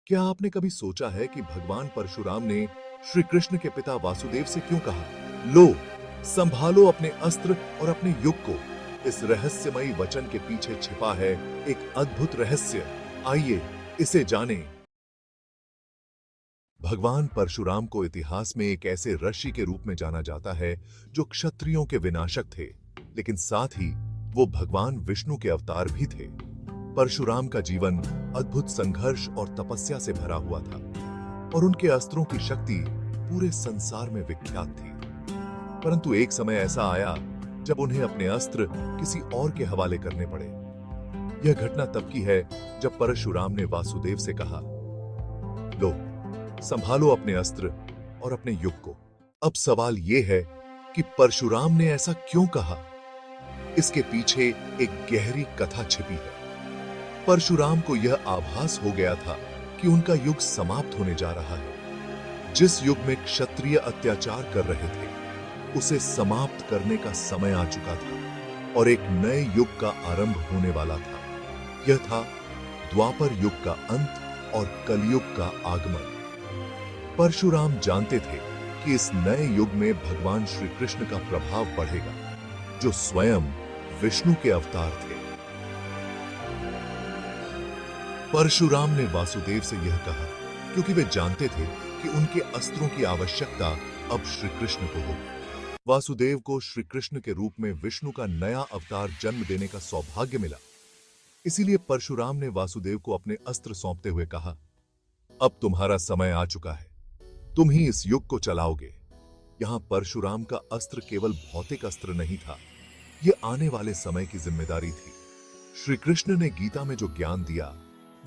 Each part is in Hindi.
क्या आपने कभी सोचा है कि भगवान परशुराम ने श्री कृष्ण के पिता वासुदेव से क्यों कहा, लो, संभालो अपने अस्त्र और अपने युग को? इस रहस्यमयी वचन के पीछे छिपा है एक अद्भुत रहस्य। आइए इसे जानें। भगवान परशुराम को इतिहास में एक ऐसे ऋषि के रूप में जाना जाता है जो क्षत्रियों के विनाशक थे, लेकिन साथ ही वो भगवान विष्णु के अवतार भी थे। परशुराम का जीवन अद्भुत संघर्ष और तपस्या से भरा हुआ था और उनके अस्त्रों की शक्ति पूरे संसार में विख्यात थी। परंतु एक समय ऐसा आया जब उन्हें अपने अस्त्र किसी और के हवाले करने पड़े। यह घटना तब की है जब परशुराम ने वासुदेव से कहा, लो, संभालो अपने अस्त्र और अपने युग को। अब सवाल यह है कि परशुराम ने ऐसा क्यों कहा? इसके पीछे एक गहरी कथा छिपी है। परशुराम को यह आभास हो गया था कि उनका युग समाप्त होने जा रहा है। जिस युग में क्षत्रिय अत्याचार कर रहे थे, उसे समाप्त करने का समय आ चुका था और एक नए युग का आरंभ होने वाला था। यह था द्वापर युग का अंत और कलयुग का आगमन। परशुराम जानते थे कि इस नए युग में भगवान श्री कृष्ण का प्रभाव बढ़ेगा, जो स्वयं विष्णु के अवतार थे। परशुराम ने वासुदेव से यह कहा क्योंकि वे जानते थे कि उनके अस्त्रों की आवश्यकता अब श्री कृष्ण को होगी। वासुदेव को श्री कृष्ण के रूप में विष्णु का नया अवतार जन्म देने का सौभाग्य मिला। इसीलिए परशुराम ने वासुदेव को अपने अस्त्र सौंपते हुए कहा, अब तुम्हारा समय आ चुका है, तुम ही इस युग को चलाओगे। यहां परशुराम का अस्त्र केवल भौतिक अस्त्र नहीं था, यह आने वाले समय की जिम्मेदारी थी। श्री कृष्ण ने गीता में जो ज्ञान दिया,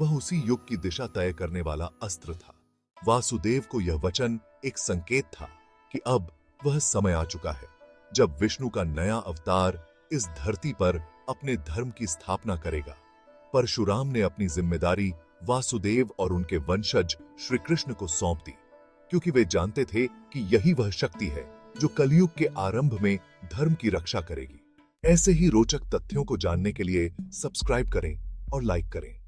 वह उसी युग की दिशा तय करने वाला अस्त्र था। वासुदेव को यह वचन एक संकेत था कि अब वह समय आ चुका है जब विष्णु का नया अवतार इस धरती पर अपने धर्म की स्थापना करेगा। परशुराम ने अपनी जिम्मेदारी वासुदेव और उनके वंशज श्री कृष्ण को सौंप दी, क्योंकि वे जानते थे कि यही वह शक्ति है जो कलयुग के आरंभ में धर्म की रक्षा करेगी। ऐसे ही रोचक तथ्यों को जानने के लिए सब्सक्राइब करें और लाइक करें।